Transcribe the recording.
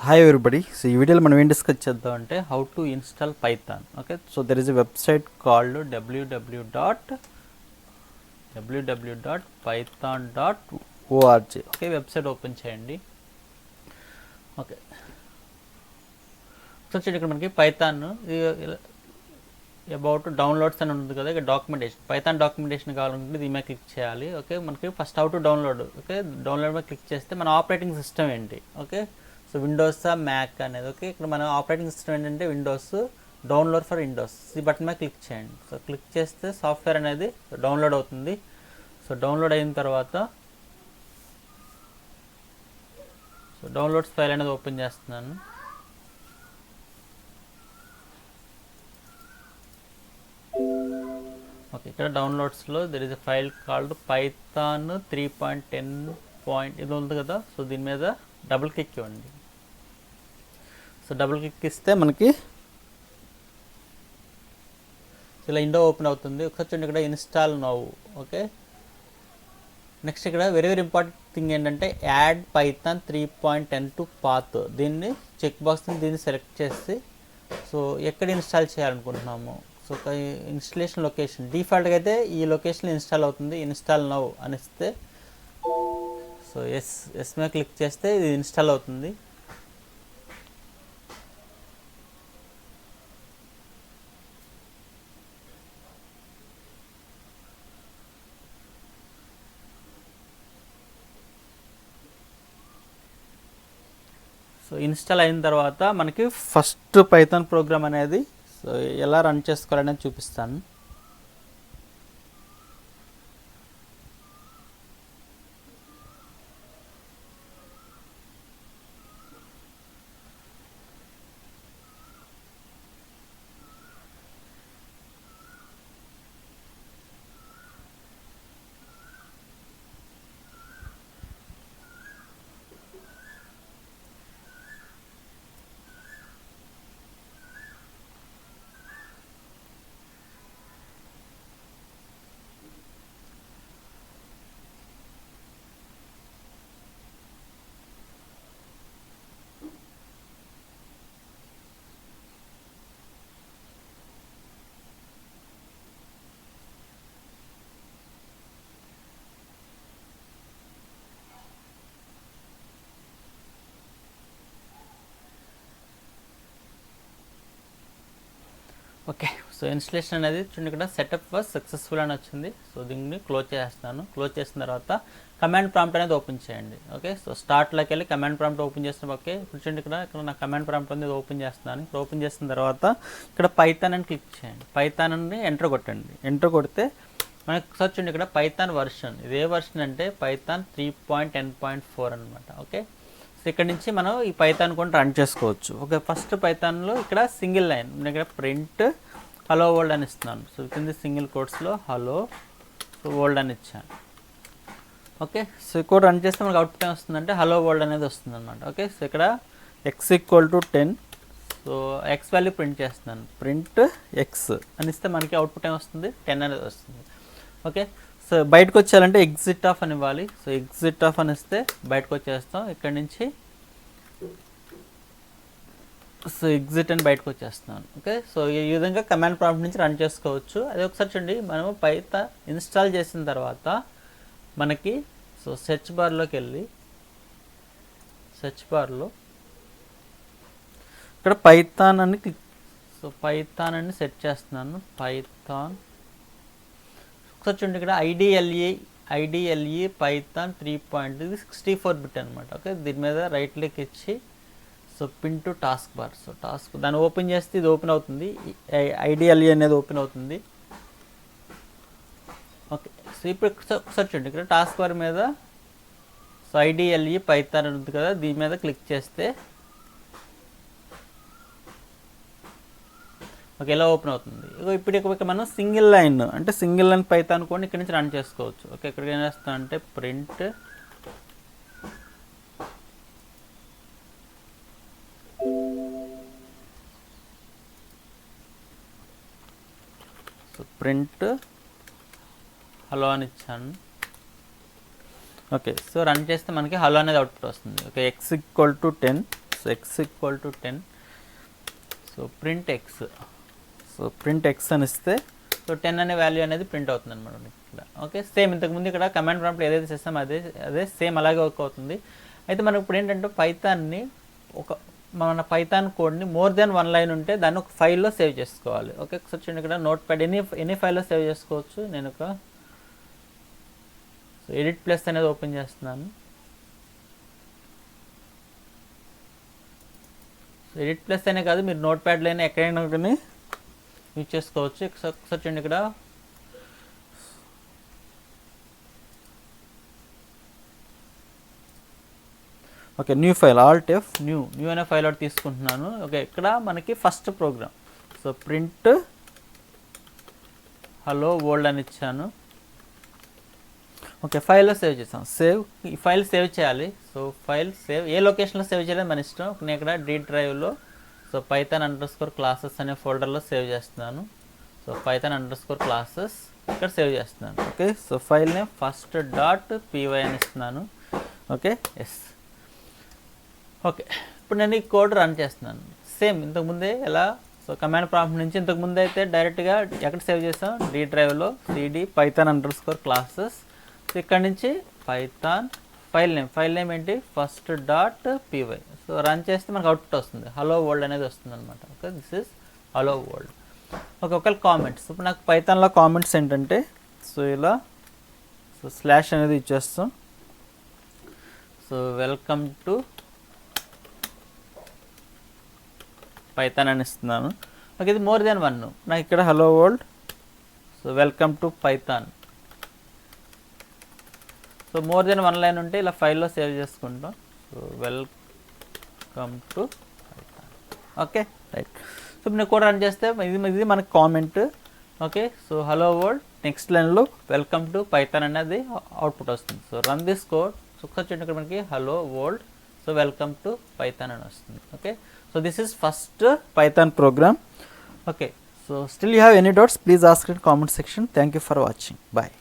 Hi everybody. So ఈ వీడియోలో మనం ఏం డిస్కస్ చేద్దాం అంటే how to install Python. Okay, so there is a website called www.python.org. Okay, website open చేయండి. ఓకే, సో చూడండి ఇక్కడ మనకి పైథాన్ అబౌట్ డౌన్లోడ్స్ అని ఉంటుంది కదా, ఇక్కడ డాక్యుమెంటేషన్, పైథాన్ డాక్యుమెంటేషన్ కావాలనుకుంటే దీని మీద క్లిక్ చేయాలి. ఓకే, మనకి first how to download. Okay, download మీద క్లిక్ చేస్తే మన ఆపరేటింగ్ సిస్టమ్ ఏంటి, ఓకే, సో విండోస్ మ్యాక్ అనేది. ఓకే, ఇక్కడ మన ఆపరేటింగ్ సిస్టమ్ ఏంటంటే విండోస్, డౌన్లోడ్ ఫర్ విండోస్, ఈ బటన్ మీద క్లిక్ చేయండి. సో క్లిక్ చేస్తే సాఫ్ట్వేర్ అనేది డౌన్లోడ్ అవుతుంది. సో డౌన్లోడ్ అయిన తర్వాత సో డౌన్లోడ్స్ ఫైల్ అనేది ఓపెన్ చేస్తున్నాను. ఓకే, ఇక్కడ డౌన్లోడ్స్లో there is a file called python 3.10 ఇది ఉంది కదా, సో దీని మీద డబుల్ క్లిక్ ఇవ్వండి. సో డబుల్ క్లిక్ ఇస్తే మనకి ఇలా విండో ఓపెన్ అవుతుంది. ఒకసారి చూడండి ఇక్కడ ఇన్స్టాల్ నౌ. ఓకే, నెక్స్ట్ ఇక్కడ వెరీ ఇంపార్టెంట్ థింగ్ ఏంటంటే యాడ్ పైథాన్ 3.10 టు పాత్, దీన్ని చెక్ బాక్స్ని దీన్ని సెలెక్ట్ చేసి సో ఎక్కడ ఇన్స్టాల్ చేయాలనుకుంటున్నాము, సో ఇన్స్టలేషన్ లొకేషన్ డిఫాల్ట్గా అయితే ఈ లొకేషన్ ఇన్స్టాల్ అవుతుంది. ఇన్స్టాల్ నౌ అనిస్తే సో ఎస్ మీద క్లిక్ చేస్తే ఇది ఇన్స్టాల్ అవుతుంది. సో ఇన్స్టాల్ అయిన తర్వాత మనకి ఫస్ట్ పైథాన్ ప్రోగ్రామ్ అనేది సో ఎలా రన్ చేసుకోవాలనేది చూపిస్తాను. ఓకే, సో ఇన్స్టలేషన్ అనేది చూడండి ఇక్కడ సెటప్ వాజ్ సక్సెస్ఫుల్ అని వచ్చింది. సో దీన్ని క్లోజ్ చేస్తాను. క్లోజ్ చేసిన తర్వాత కమాండ్ ప్రాంప్ట్ అనేది ఓపెన్ చేయండి. ఓకే, సో స్టార్ట్లోకి వెళ్ళి కమాండ్ ప్రాంప్ట్ ఓపెన్ చేస్తాం. ఓకే, ఇప్పుడు చూడండి ఇక్కడ నా కమాండ్ ప్రాంప్ట్ అనేది ఓపెన్ చేస్తున్నాను. ఇక్కడ ఓపెన్ చేసిన తర్వాత ఇక్కడ పైథాన్ అని క్లిక్ చేయండి. పైథాన్ అని ఎంటర్ కొట్టండి. ఎంటర్ కొడితే మనకు ఒకసారి చూడండి ఇక్కడ పైథాన్ వర్షన్, ఇదే వర్షన్ అంటే పైథాన్ 3.10.4 అనమాట. ఓకే, సో ఇక్కడ నుంచి మనం ఈ పైథాన్ కూడా రన్ చేసుకోవచ్చు. ఓకే, ఫస్ట్ పైథాన్లో ఇక్కడ సింగిల్ లైన్ నేను ఇక్కడ ప్రింట్ హలో వరల్డ్ అని ఇస్తున్నాను. సో కింద సింగిల్ కోట్స్లో హలో వరల్డ్ అని ఇచ్చాను. ఓకే, సో ఈ కోడ్ రన్ చేస్తే మనకు అవుట్పుట్ ఏం వస్తుందంటే హలో వరల్డ్ అనేది వస్తుంది అనమాట. ఓకే, సో ఇక్కడ x=10, so X value print చేస్తున్నాను. ప్రింట్ ఎక్స్ అని ఇస్తే మనకి అవుట్పుట్ ఏం వస్తుంది, 10 అనేది వస్తుంది. ఓకే, సో బయటకు వచ్చేయాలంటే ఎగ్జిట్ ఆఫ్ అని ఇవ్వాలి. సో ఎగ్జిట్ ఆఫ్ అని ఇస్తే బయటకు వచ్చేస్తాం. ఇక్కడ నుంచి సో ఎగ్జిట్ అని బయటకు వచ్చేస్తున్నాను. ఓకే, సో ఈ విధంగా కమాండ్ ప్రాంప్ట్ నుంచి రన్ చేసుకోవచ్చు. అదే ఒకసారి చూడండి, మనము పైథాన్ ఇన్స్టాల్ చేసిన తర్వాత మనకి సో సెర్చ్ బార్లోకి వెళ్ళి సెర్చ్ బార్లో ఇక్కడ పైథాన్ అని సో పైథాన్ అని సెట్ చేస్తున్నాను. పైథాన్ ఒకసారి చూడండి ఇక్కడ ఐడిఎల్ఈ పైథాన్ 3.64 బిట్ అనమాట. ఓకే, దీని మీద రైట్ క్లిక్ ఇచ్చి so pin to task bar, so task దాన్ని ఓపెన్ చేస్తే ఇది ఓపెన్ అవుతుంది, ఐడిఎల్ఈ అనేది ఓపెన్ అవుతుంది. ఓకే, సో ఇప్పుడు ఒకసారి చూడండి ఇక్కడ టాస్క్ బార్ మీద సో ఐడిఎల్ఈ పైథాన్ ఉంది కదా, దీని మీద క్లిక్ చేస్తే ఓకే ఇలా ఓపెన్ అవుతుంది. ఇప్పుడు ఇక్కడ మనం సింగిల్ లైన్ అంటే సింగిల్ లైన్ పైథాన్ కూడా ఇక్కడ నుంచి రన్ చేసుకోవచ్చు. ఓకే, ఇక్కడికి ఏం చేస్తాం అంటే ప్రింట్ సో ప్రింట్ హలో అని ఇచ్చాను. ఓకే, సో రన్ చేస్తే మనకి హలో అనేది అవుట్పుట్ వస్తుంది. Okay, x=10, so X equal to 10. So print X. So print X అని ఇస్తే సో 10 అనే వాల్యూ అనేది ప్రింట్ అవుతుంది అనమాట ఇక్కడ. ఓకే, సేమ్ ఇంతకుముందు ఇక్కడ కమాండ్ ప్రాంప్ట్ ఏదైతే చేస్తామో అదే సేమ్ అలాగే వర్క్ అవుతుంది. అయితే మనకు ఇప్పుడు ఏంటంటే పైథాన్ని మన పైథాన్ కోడ్ని మోర్ దెన్ 1 లైన్ ఉంటే దాన్ని ఒక ఫైల్లో సేవ్ చేసుకోవాలి. ఓకే, ఒకసారి చూడండి ఇక్కడ నోట్ ప్యాడ్ ఎనీ ఫైల్లో సేవ్ చేసుకోవచ్చు. నేను ఒక సో ఎడిట్ ప్లస్ అనేది ఓపెన్ చేస్తున్నాను. ఎడిట్ ప్లస్ అనే కాదు, మీరు నోట్ ప్యాడ్లో అయినా ఎక్కడైనా కానీ యూజ్ చేసుకోవచ్చు. ఒకసారి చూడండి ఇక్కడ okay, new file alt F new అనే ఫైల్ ఒకటి తీసుకుంటున్నాను. ఓకే, ఇక్కడ మనకి first program so print hello world అని ఇచ్చాను. ఓకే, ఫైల్లో సేవ్ చేసాం. ఈ ఫైల్ సేవ్ చేయాలి. సో ఫైల్ సేవ్ ఏ లొకేషన్లో సేవ్ చేయాలి మన ఇష్టం. నేను ఇక్కడ డి డ్రైవ్లో సో python_classes అనే ఫోల్డర్లో సేవ్ చేస్తున్నాను. సో python_classes ఇక్కడ సేవ్ చేస్తున్నాను. Okay, so file name first.py అని ఇస్తున్నాను. Okay, yes. ఓకే, ఇప్పుడు నేను ఈ కోడ్ రన్ చేస్తున్నాను. సేమ్ ఇంతకుముందే ఎలా సో కమాండ్ ప్రాంప్ట్ నుంచి ఇంతకుముందు అయితే డైరెక్ట్గా ఎక్కడ సేవ్ చేసాం, డి డ్రైవ్లో cd python_classes. సో ఇక్కడ నుంచి పైథాన్ ఫైల్ నేమ్ ఏంటి first.py. సో రన్ చేస్తే మనకు అవుట్పుట్ వస్తుంది, హలో వరల్డ్ అనేది వస్తుంది అనమాట. Okay, this is hello world. Okay, ఒకవేళ కామెంట్స్ ఇప్పుడు నాకు పైథాన్లో కామెంట్స్ ఏంటంటే సో ఇలా సో స్లాష్ అనేది ఇచ్చేస్తాం. సో వెల్కమ్ టు పైథాన్ అని ఇస్తున్నాను. ఓకే, ఇది మోర్ దెన్ 1. నాకు ఇక్కడ hello world so welcome to Python. So more than 1 line ఉంటే ఇలా ఫైల్లో సేవ్ చేసుకుంటాం. So welcome to Python. Okay, right. So నేను కూడా రన్ చేస్తే ఇది మనకి comment. Okay, so hello world next లైన్లో వెల్కమ్ టు పైథాన్ అనేది అవుట్పుట్ వస్తుంది. So run this code. So ఒకసారి చూడండి ఇక్కడ మనకి hello world so welcome to Python అని వస్తుంది. Okay, so this is first Python program. Okay, so still you have any doubts, please ask in comment section. Thank you for watching. Bye.